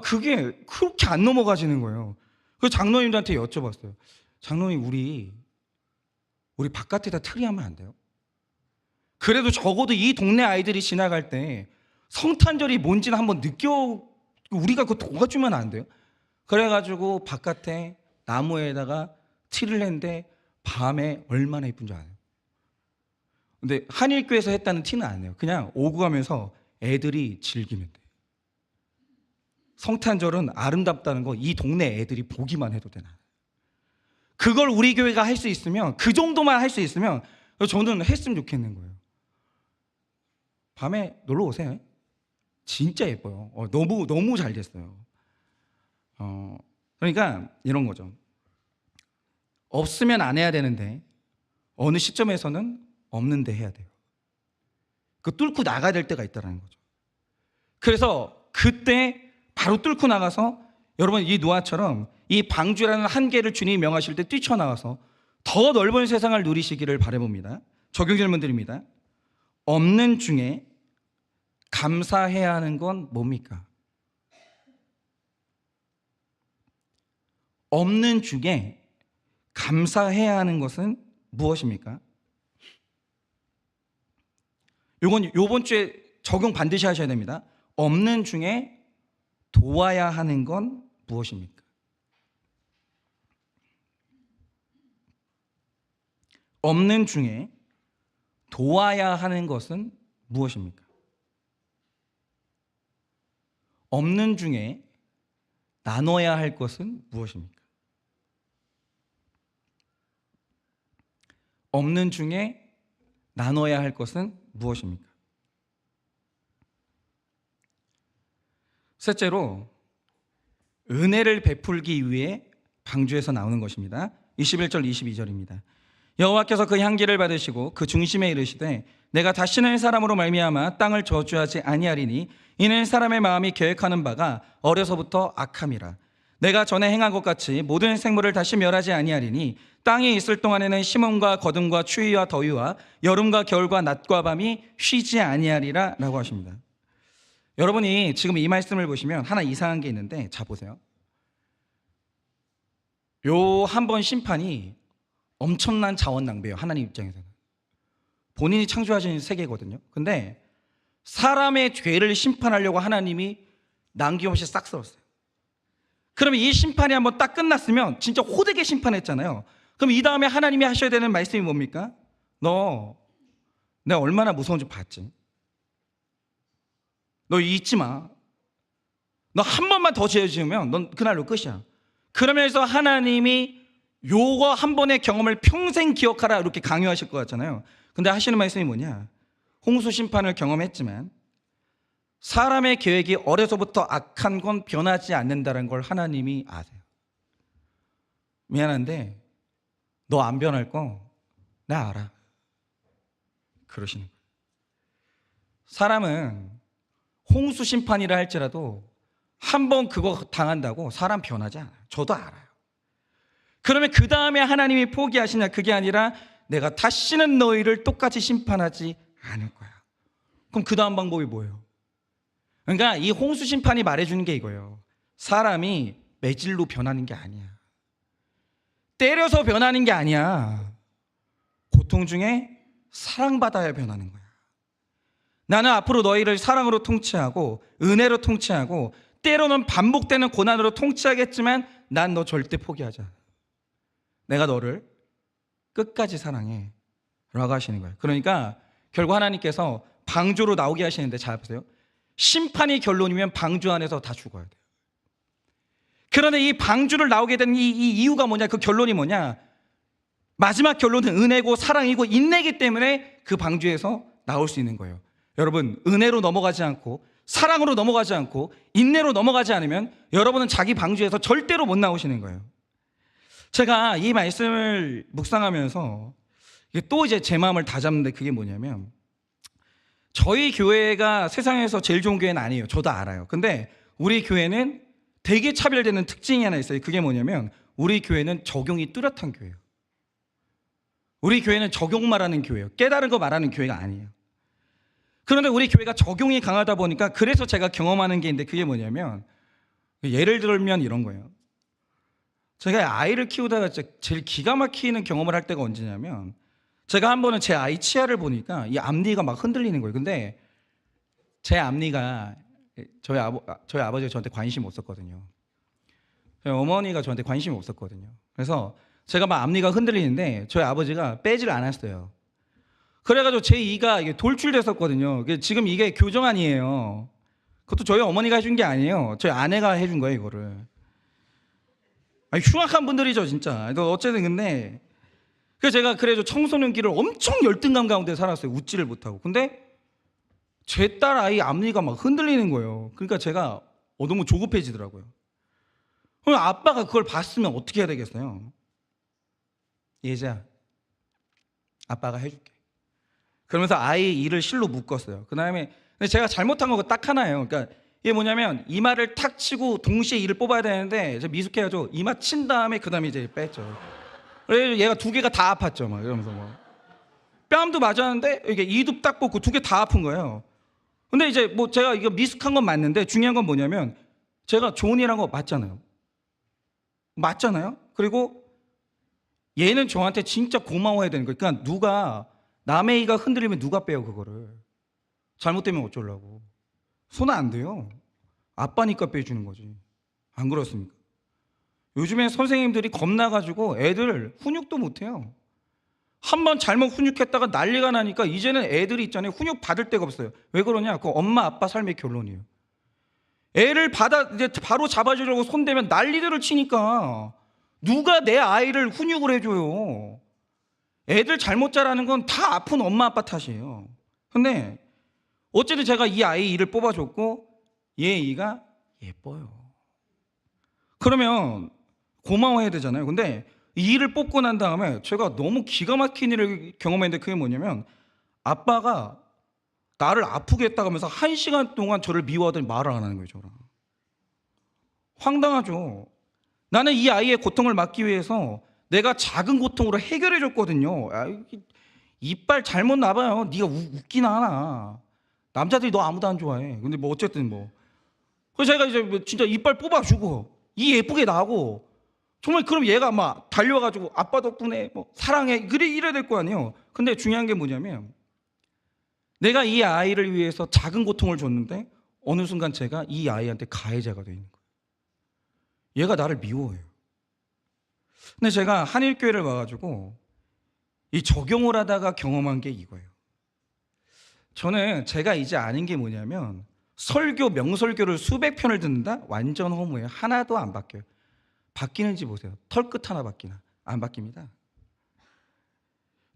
S1: 그게 그렇게 안 넘어가지는 거예요. 그래서 장로님들한테 여쭤봤어요. 장로님, 우리 바깥에다 트리 하면 안 돼요? 그래도 적어도 이 동네 아이들이 지나갈 때 성탄절이 뭔지는 한번 우리가 그거 도와주면 안 돼요? 그래가지고 바깥에 나무에다가 티를 냈는데 밤에 얼마나 예쁜 줄 알아요? 근데 한일교에서 했다는 티는 안 해요. 그냥 오고 가면서 애들이 즐기면 돼요. 성탄절은 아름답다는 거 이 동네 애들이 보기만 해도 되나. 그걸 우리 교회가 할 수 있으면, 그 정도만 할 수 있으면 저는 했으면 좋겠는 거예요. 밤에 놀러 오세요. 진짜 예뻐요. 너무 잘 됐어요. 그러니까 이런 거죠. 없으면 안 해야 되는데 어느 시점에서는 없는데 해야 돼요. 그 뚫고 나가야 될 때가 있다는 거죠. 그래서 그때 바로 뚫고 나가서 여러분 이 노아처럼 이 방주라는 한계를 주님이 명하실 때 뛰쳐나와서 더 넓은 세상을 누리시기를 바라봅니다. 적용 질문 드립니다. 없는 중에 감사해야 하는 건 뭡니까? 없는 중에 감사해야 하는 것은 무엇입니까? 요번 주에 적용 반드시 하셔야 됩니다. 없는 중에 도와야 하는 건 무엇입니까? 없는 중에 도와야 하는 것은 무엇입니까? 없는 중에 나눠야 할 것은 무엇입니까? 없는 중에 나눠야 할 것은 무엇입니까? 셋째로 은혜를 베풀기 위해 방주에서 나오는 것입니다. 21절 22절입니다. 여호와께서 그 향기를 받으시고 그 중심에 이르시되 내가 다시는 사람으로 말미암아 땅을 저주하지 아니하리니 이는 사람의 마음이 계획하는 바가 어려서부터 악함이라. 내가 전에 행한 것 같이 모든 생물을 다시 멸하지 아니하리니 땅에 있을 동안에는 심음과 거둠과 추위와 더위와 여름과 겨울과 낮과 밤이 쉬지 아니하리라 라고 하십니다. 여러분이 지금 이 말씀을 보시면 하나 이상한 게 있는데, 자 보세요. 요 한 번 심판이 엄청난 자원 낭비예요. 하나님 입장에서는 본인이 창조하신 세계거든요. 근데 사람의 죄를 심판하려고 하나님이 남김없이 싹 쓸었어요. 그러면 이 심판이 한번 딱 끝났으면 진짜 호되게 심판했잖아요. 그럼 이 다음에 하나님이 하셔야 되는 말씀이 뭡니까? 너 내가 얼마나 무서운지 봤지? 너 잊지 마. 너 한 번만 더 죄 지으면 넌 그날로 끝이야. 그러면서 하나님이 요거 한 번의 경험을 평생 기억하라 이렇게 강요하실 것 같잖아요. 근데 하시는 말씀이 뭐냐? 홍수 심판을 경험했지만 사람의 계획이 어려서부터 악한 건 변하지 않는다는 걸 하나님이 아세요. 미안한데 너 안 변할 거 나 알아. 그러시는 거예요. 사람은 홍수 심판이라 할지라도 한 번 그거 당한다고 사람 변하지 않아요. 저도 알아요. 그러면 그 다음에 하나님이 포기하시냐? 그게 아니라 내가 다시는 너희를 똑같이 심판하지 않을 거야. 그럼 그 다음 방법이 뭐예요? 그러니까 이 홍수 심판이 말해주는 게 이거예요. 사람이 매질로 변하는 게 아니야. 때려서 변하는 게 아니야. 고통 중에 사랑받아야 변하는 거야. 나는 앞으로 너희를 사랑으로 통치하고 은혜로 통치하고 때로는 반복되는 고난으로 통치하겠지만 난 너 절대 포기하지 않아. 내가 너를 끝까지 사랑해 라고 하시는 거예요. 그러니까 결국 하나님께서 방주로 나오게 하시는데 잘 보세요. 심판이 결론이면 방주 안에서 다 죽어야 돼요. 그런데 이 방주를 나오게 된 이 이유가 뭐냐? 그 결론이 뭐냐? 마지막 결론은 은혜고 사랑이고 인내이기 때문에 그 방주에서 나올 수 있는 거예요. 여러분, 은혜로 넘어가지 않고 사랑으로 넘어가지 않고 인내로 넘어가지 않으면 여러분은 자기 방주에서 절대로 못 나오시는 거예요. 제가 이 말씀을 묵상하면서 또 이제 제 마음을 다잡는데, 그게 뭐냐면, 저희 교회가 세상에서 제일 좋은 교회는 아니에요. 저도 알아요. 근데 우리 교회는 되게 차별되는 특징이 하나 있어요. 그게 뭐냐면, 우리 교회는 적용이 뚜렷한 교회예요. 우리 교회는 적용만 하는 교회예요. 깨달은 거 말하는 교회가 아니에요. 그런데 우리 교회가 적용이 강하다 보니까, 그래서 제가 경험하는 게 있는데, 그게 뭐냐면, 예를 들면 이런 거예요. 제가 아이를 키우다가 제일 기가 막히는 경험을 할 때가 언제냐면, 제가 한 번은 제 아이 치아를 보니까 이 앞니가 막 흔들리는 거예요. 근데 제 앞니가, 저희 아버지가 저한테 관심이 없었거든요. 저희 어머니가 저한테 관심이 없었거든요. 그래서 제가 막 앞니가 흔들리는데 저희 아버지가 빼질 않았어요. 그래가지고 제 이가 이게 돌출됐었거든요. 지금 이게 교정안이에요. 그것도 저희 어머니가 해준 게 아니에요. 저희 아내가 해준 거예요, 이거를. 아니, 흉악한 분들이죠, 진짜. 어쨌든 근데 그래서 제가 그래도 청소년기를 엄청 열등감 가운데 살았어요. 웃지를 못하고. 근데 제 딸 아이 앞니가 막 흔들리는 거예요. 그러니까 제가 너무 조급해지더라고요. 그럼 아빠가 그걸 봤으면 어떻게 해야 되겠어요? 얘자, 아빠가 해줄게. 그러면서 아이 이를 실로 묶었어요. 그 다음에 제가 잘못한 거 딱 하나예요. 그러니까 이게 뭐냐면, 이마를 탁 치고 동시에 이를 뽑아야 되는데 제가 미숙해가지고 이마 친 다음에 그 다음에 이제 뺐죠. 그래서 얘가 두 개가 다 아팠죠. 막 이러면서 뺨도 맞았는데 이게 이도 딱 뽑고 두 개 다 아픈 거예요. 근데 이제 제가 이거 미숙한 건 맞는데, 중요한 건 뭐냐면, 제가 좋은 일 한 거 맞잖아요. 그리고 얘는 저한테 진짜 고마워해야 되는 거예요. 그러니까 누가 남의 이가 흔들리면 누가 빼요, 그거를. 잘못되면 어쩌려고. 손은 안 돼요. 아빠니까 빼주는 거지. 안 그렇습니까? 요즘에 선생님들이 겁나가지고 애들 훈육도 못해요. 한번 잘못 훈육했다가 난리가 나니까 이제는 애들이 있잖아요, 훈육 받을 데가 없어요. 왜 그러냐? 그 엄마 아빠 삶의 결론이에요. 애를 이제 바로 잡아주려고 손대면 난리들을 치니까 누가 내 아이를 훈육을 해줘요? 애들 잘못 자라는 건 다 아픈 엄마 아빠 탓이에요. 근데 어쨌든 제가 이 아이 이를 뽑아줬고 얘 이가 예뻐요. 그러면 고마워해야 되잖아요. 근데 이 일을 뽑고 난 다음에 제가 너무 기가 막힌 일을 경험했는데, 그게 뭐냐면, 아빠가 나를 아프게 했다고 하면서 1시간 동안 저를 미워하더니 말을 안 하는 거예요, 저랑. 황당하죠. 나는 이 아이의 고통을 막기 위해서 내가 작은 고통으로 해결해 줬거든요. 이빨 잘못 나봐요. 네가 웃기나 하나. 남자들이 너 아무도 안 좋아해. 근데 어쨌든 그래서 제가 이제 진짜 이빨 뽑아주고 이 예쁘게 나고, 정말 그럼 얘가 막 달려가지고 아빠 덕분에 사랑해 이래야 될 거 아니에요. 근데 중요한 게 뭐냐면, 내가 이 아이를 위해서 작은 고통을 줬는데 어느 순간 제가 이 아이한테 가해자가 되어 있는 거예요. 얘가 나를 미워해요. 근데 제가 한일교회를 와가지고 이 적용을 하다가 경험한 게 이거예요. 저는 제가 이제 아는 게 뭐냐면, 명설교를 수백 편을 듣는다? 완전 허무해요. 하나도 안 바뀌어요. 바뀌는지 보세요. 털끝 하나 바뀌나? 안 바뀝니다.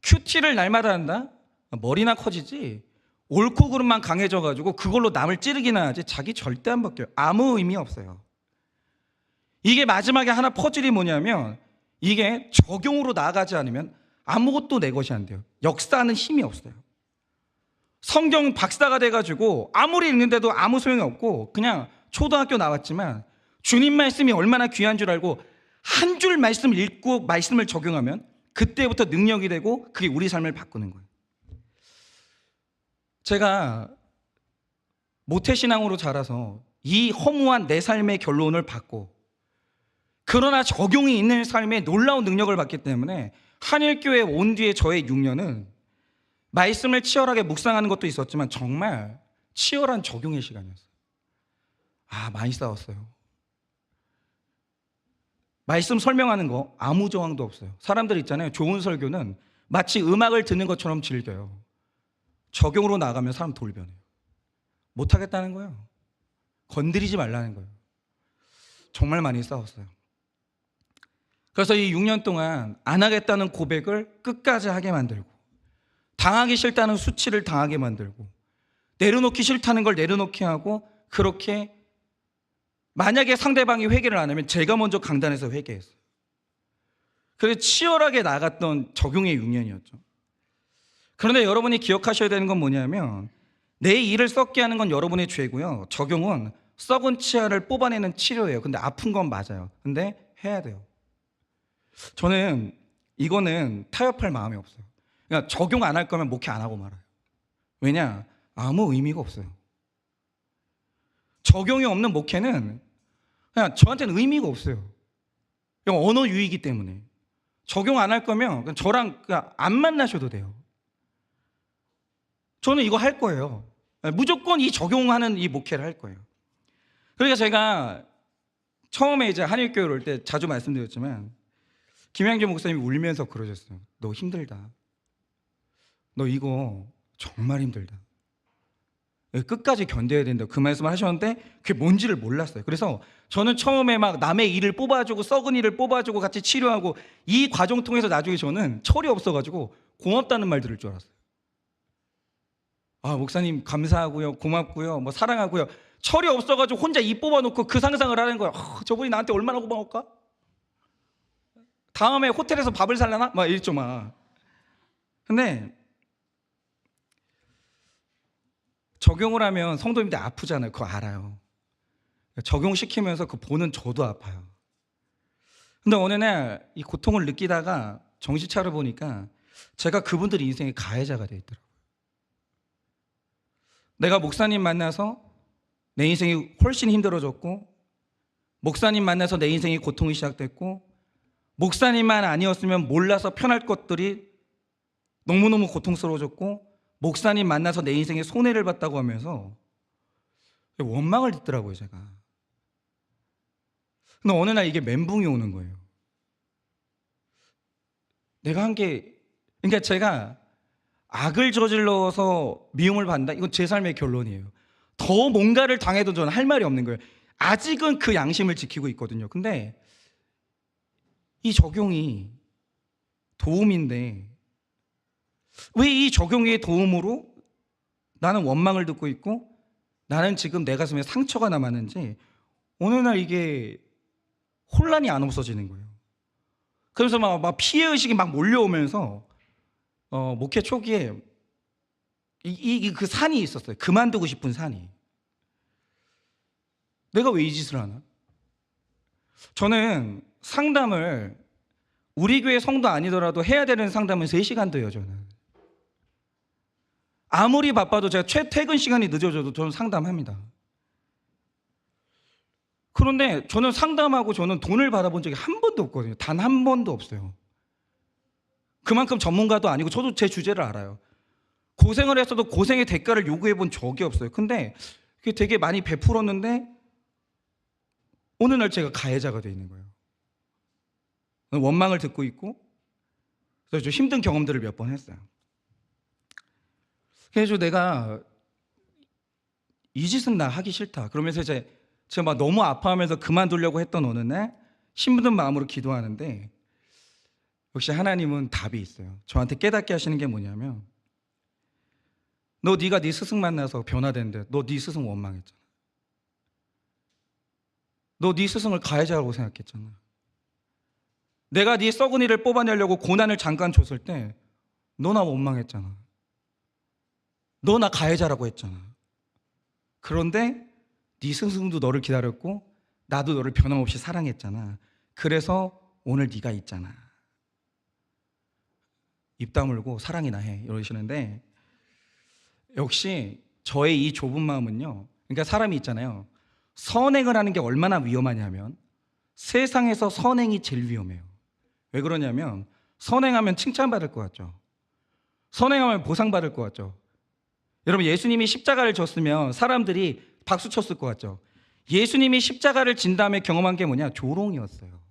S1: 큐티를 날마다 한다? 머리나 커지지. 옳고 그름만 강해져가지고 그걸로 남을 찌르기나 하지, 자기 절대 안 바뀌어요. 아무 의미 없어요. 이게 마지막에 하나 퍼즐이 뭐냐면, 이게 적용으로 나아가지 않으면 아무것도 내 것이 안 돼요. 역사하는 힘이 없어요. 성경 박사가 돼가지고 아무리 읽는데도 아무 소용이 없고, 그냥 초등학교 나왔지만 주님 말씀이 얼마나 귀한 줄 알고 한 줄 말씀 읽고 말씀을 적용하면 그때부터 능력이 되고, 그게 우리 삶을 바꾸는 거예요. 제가 모태신앙으로 자라서 이 허무한 내 삶의 결론을 받고, 그러나 적용이 있는 삶에 놀라운 능력을 받기 때문에 한일교회 온 뒤에 저의 6년은 말씀을 치열하게 묵상하는 것도 있었지만 정말 치열한 적용의 시간이었어요. 많이 싸웠어요. 말씀 설명하는 거 아무 저항도 없어요. 사람들 있잖아요, 좋은 설교는 마치 음악을 듣는 것처럼 즐겨요. 적용으로 나가면 사람 돌변해요. 못하겠다는 거예요. 건드리지 말라는 거예요. 정말 많이 싸웠어요. 그래서 이 6년 동안 안 하겠다는 고백을 끝까지 하게 만들고, 당하기 싫다는 수치를 당하게 만들고, 내려놓기 싫다는 걸 내려놓게 하고, 그렇게 만약에 상대방이 회개를 안 하면 제가 먼저 강단에서 회개했어요. 그래서 치열하게 나갔던 적용의 6년이었죠. 그런데 여러분이 기억하셔야 되는 건 뭐냐면, 내 일을 썩게 하는 건 여러분의 죄고요, 적용은 썩은 치아를 뽑아내는 치료예요. 근데 아픈 건 맞아요. 근데 해야 돼요. 저는 이거는 타협할 마음이 없어요. 그러니까 적용 안 할 거면 목회 안 하고 말아요. 왜냐? 아무 의미가 없어요. 적용이 없는 목회는 그냥 저한테는 의미가 없어요. 그냥 언어 유희이기 때문에. 적용 안 할 거면 그냥 저랑 그냥 안 만나셔도 돼요. 저는 이거 할 거예요. 무조건 이 적용하는 이 목회를 할 거예요. 그러니까 제가 처음에 이제 한일교회를 올 때 자주 말씀드렸지만, 김양재 목사님이 울면서 그러셨어요. 너 힘들다. 너 이거 정말 힘들다. 끝까지 견뎌야 된다. 그 말씀을 하셨는데 그게 뭔지를 몰랐어요. 그래서 저는 처음에 막 남의 일을 뽑아주고 썩은 일을 뽑아주고 같이 치료하고, 이 과정 통해서 나중에 저는 철이 없어가지고 고맙다는 말 들을 줄 알았어요. 아, 목사님 감사하고요, 고맙고요, 뭐 사랑하고요. 철이 없어가지고 혼자 이 뽑아놓고 그 상상을 하는 거야. 저분이 나한테 얼마나 고마울까? 다음에 호텔에서 밥을 살라나? 막 이랬죠 막. 근데 적용을 하면 성도님들 아프잖아요. 그거 알아요. 적용시키면서 그 보는 저도 아파요. 근데 어느 날 이 고통을 느끼다가 정신 차려 보니까 제가 그분들 인생의 가해자가 돼 있더라고요. 내가 목사님 만나서 내 인생이 훨씬 힘들어졌고, 목사님 만나서 내 인생의 고통이 시작됐고, 목사님만 아니었으면 몰라서 편할 것들이 너무너무 고통스러워졌고, 목사님 만나서 내 인생에 손해를 봤다고 하면서 원망을 듣더라고요, 제가. 근데 어느 날 이게 멘붕이 오는 거예요. 내가 한 게, 그러니까 제가 악을 저질러서 미움을 받는다? 이건 제 삶의 결론이에요. 더 뭔가를 당해도 저는 할 말이 없는 거예요. 아직은 그 양심을 지키고 있거든요. 근데 이 적용이 도움인데, 왜 이 적용의 도움으로 나는 원망을 듣고 있고, 나는 지금 내 가슴에 상처가 남았는지 어느 날 이게 혼란이 안 없어지는 거예요. 그래서 막 피해의식이 막 몰려오면서 목회 초기에 그 산이 있었어요. 그만두고 싶은 산이. 내가 왜 이 짓을 하나? 저는 상담을, 우리 교회 성도 아니더라도 해야 되는 상담은 3시간도 해요. 저는 아무리 바빠도 제가 퇴근 시간이 늦어져도 저는 상담합니다. 그런데 저는 상담하고 저는 돈을 받아본 적이 한 번도 없거든요. 단 한 번도 없어요. 그만큼 전문가도 아니고 저도 제 주제를 알아요. 고생을 했어도 고생의 대가를 요구해 본 적이 없어요. 근데 그게 되게 많이 베풀었는데 어느 날 제가 가해자가 돼 있는 거예요. 원망을 듣고 있고, 그래서 좀 힘든 경험들을 몇 번 했어요. 그래서 내가 이 짓은 나 하기 싫다. 그러면서 제가 막 너무 아파하면서 그만두려고 했던 어느 날 힘든 마음으로 기도하는데, 역시 하나님은 답이 있어요. 저한테 깨닫게 하시는 게 뭐냐면, 네가 네 스승 만나서 변화된대. 너 네 스승 원망했잖아. 너 네 스승을 가해자라고 생각했잖아. 내가 네 썩은 일을 뽑아내려고 고난을 잠깐 줬을 때 너 나 원망했잖아. 너 나 가해자라고 했잖아. 그런데 네 스승도 너를 기다렸고 나도 너를 변함없이 사랑했잖아. 그래서 오늘 네가 있잖아. 입 다물고 사랑이나 해 이러시는데, 역시 저의 이 좁은 마음은요, 그러니까 사람이 있잖아요, 선행을 하는 게 얼마나 위험하냐면 세상에서 선행이 제일 위험해요. 왜 그러냐면 선행하면 칭찬받을 것 같죠. 선행하면 보상받을 것 같죠. 여러분, 예수님이 십자가를 졌으면 사람들이 박수 쳤을 것 같죠. 예수님이 십자가를 진 다음에 경험한 게 뭐냐? 조롱이었어요.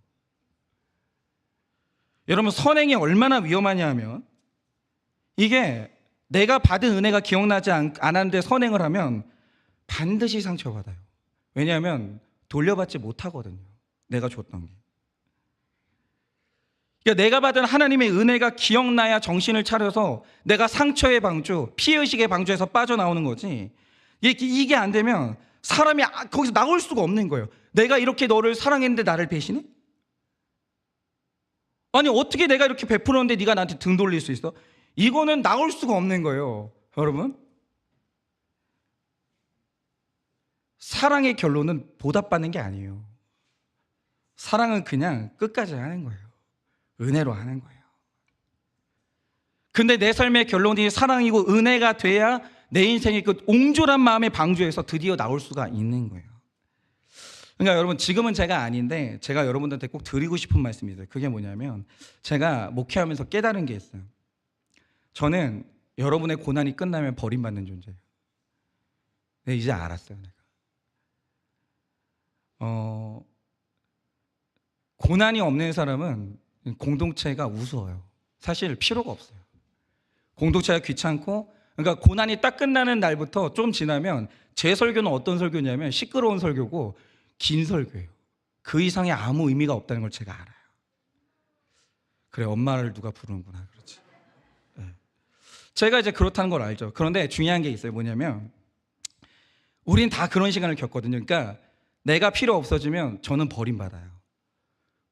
S1: 여러분, 선행이 얼마나 위험하냐 하면, 이게 내가 받은 은혜가 기억나지 않았는데 선행을 하면 반드시 상처받아요. 왜냐하면 돌려받지 못하거든요. 내가 줬던 게. 그러니까 내가 받은 하나님의 은혜가 기억나야 정신을 차려서 내가 상처의 방주, 피해의식의 방주에서 빠져나오는 거지. 이게 안 되면 사람이 거기서 나올 수가 없는 거예요. 내가 이렇게 너를 사랑했는데 나를 배신해? 아니 어떻게 내가 이렇게 베풀었는데 네가 나한테 등 돌릴 수 있어? 이거는 나올 수가 없는 거예요. 여러분, 사랑의 결론은 보답받는 게 아니에요. 사랑은 그냥 끝까지 하는 거예요. 은혜로 하는 거예요. 근데 내 삶의 결론이 사랑이고 은혜가 돼야 내 인생의 그 옹졸한 마음의 방주에서 드디어 나올 수가 있는 거예요. 그러니까 여러분, 지금은 제가 아닌데 제가 여러분들한테 꼭 드리고 싶은 말씀이 있어요. 그게 뭐냐면, 제가 목회하면서 깨달은 게 있어요. 저는 여러분의 고난이 끝나면 버림받는 존재예요. 네, 이제 알았어요. 내가 고난이 없는 사람은 공동체가 우스워요. 사실 필요가 없어요. 공동체가 귀찮고, 그러니까 고난이 딱 끝나는 날부터 좀 지나면 제 설교는 어떤 설교냐면 시끄러운 설교고 긴 설교예요. 그 이상의 아무 의미가 없다는 걸 제가 알아요. 그래, 엄마를 누가 부르는구나. 그렇지. 네. 제가 이제 그렇다는 걸 알죠. 그런데 중요한 게 있어요. 뭐냐면, 우린 다 그런 시간을 겪거든요. 그러니까 내가 필요 없어지면 저는 버림받아요.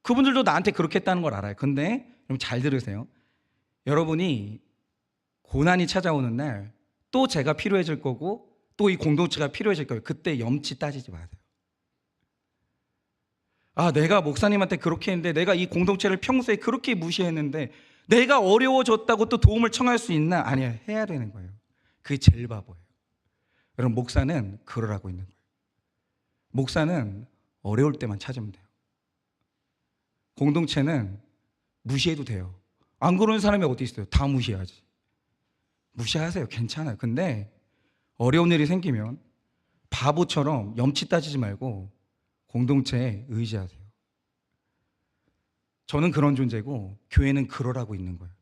S1: 그분들도 나한테 그렇게 했다는 걸 알아요. 근데 여러분 잘 들으세요. 여러분이 고난이 찾아오는 날 또 제가 필요해질 거고 또 이 공동체가 필요해질 거예요. 그때 염치 따지지 마세요. 아, 내가 목사님한테 그렇게 했는데, 내가 이 공동체를 평소에 그렇게 무시했는데 내가 어려워졌다고 또 도움을 청할 수 있나? 아니야, 해야 되는 거예요. 그게 제일 바보예요. 여러분, 목사는 그러라고 있는 거예요. 목사는 어려울 때만 찾으면 돼요. 공동체는 무시해도 돼요. 안 그러는 사람이 어디 있어요? 다 무시해야지. 무시하세요. 괜찮아요. 근데 어려운 일이 생기면 바보처럼 염치 따지지 말고 공동체에 의지하세요. 저는 그런 존재고 교회는 그러라고 있는 거예요.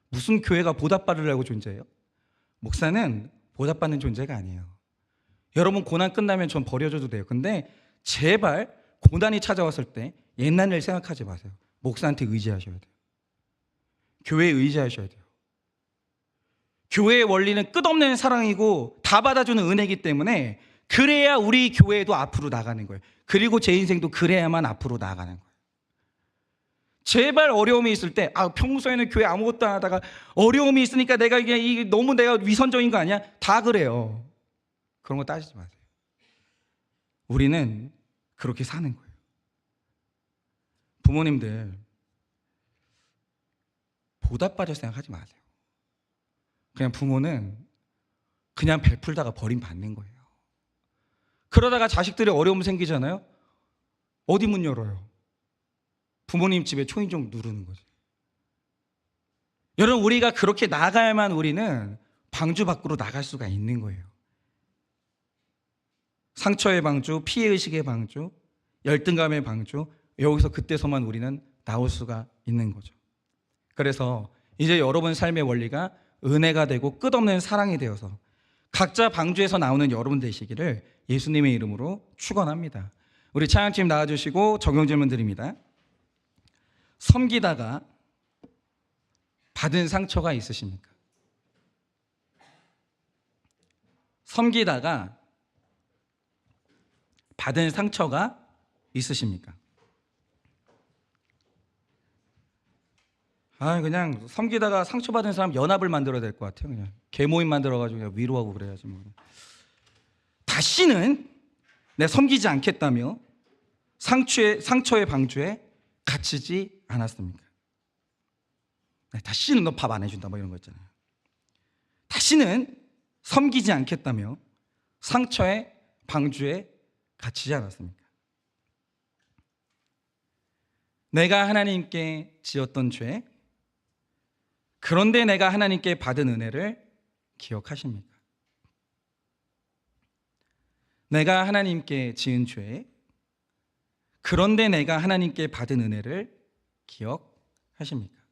S1: 무슨 교회가 보답받으려고 존재해요? 목사는 보답받는 존재가 아니에요. 여러분 고난 끝나면 전 버려줘도 돼요. 근데 제발 고난이 찾아왔을 때 옛날 일 생각하지 마세요. 목사한테 의지하셔야 돼요. 교회에 의지하셔야 돼요. 교회의 원리는 끝없는 사랑이고 다 받아주는 은혜이기 때문에 그래야 우리 교회도 앞으로 나가는 거예요. 그리고 제 인생도 그래야만 앞으로 나가는 거예요. 제발 어려움이 있을 때, 평소에는 교회 아무것도 안 하다가 어려움이 있으니까 내가 이게 너무 내가 위선적인 거 아니야? 다 그래요. 그런 거 따지지 마세요. 우리는 그렇게 사는 거예요. 부모님들 보답받을 생각하지 마세요. 그냥 부모는 그냥 베풀다가 버림받는 거예요. 그러다가 자식들이 어려움 생기잖아요. 어디 문 열어요? 부모님 집에 초인종 누르는 거지. 여러분, 우리가 그렇게 나가야만 우리는 방주 밖으로 나갈 수가 있는 거예요. 상처의 방주, 피해의식의 방주, 열등감의 방주, 여기서 그때서만 우리는 나올 수가 있는 거죠. 그래서 이제 여러분 삶의 원리가 은혜가 되고 끝없는 사랑이 되어서 각자 방주에서 나오는 여러분 되시기를 예수님의 이름으로 축원합니다. 우리 찬양팀 나와주시고 적용 질문 드립니다. 섬기다가 받은 상처가 있으십니까? 섬기다가 받은 상처가 있으십니까? 그냥 섬기다가 상처받은 사람 연합을 만들어야 될 것 같아요. 그냥 계모임 만들어가지고 그냥 위로하고 그래야지 뭐. 다시는 내 섬기지 않겠다며 상처의 방주에 갇히지 않았습니까? 다시는 너 밥 안 해준다 뭐 이런 거 있잖아요. 다시는 섬기지 않겠다며 상처의 방주에 갇히지 않았습니까? 내가 하나님께 지었던 죄, 그런데 내가 하나님께 받은 은혜를 기억하십니까? 내가 하나님께 지은 죄, 그런데 내가 하나님께 받은 은혜를 기억하십니까?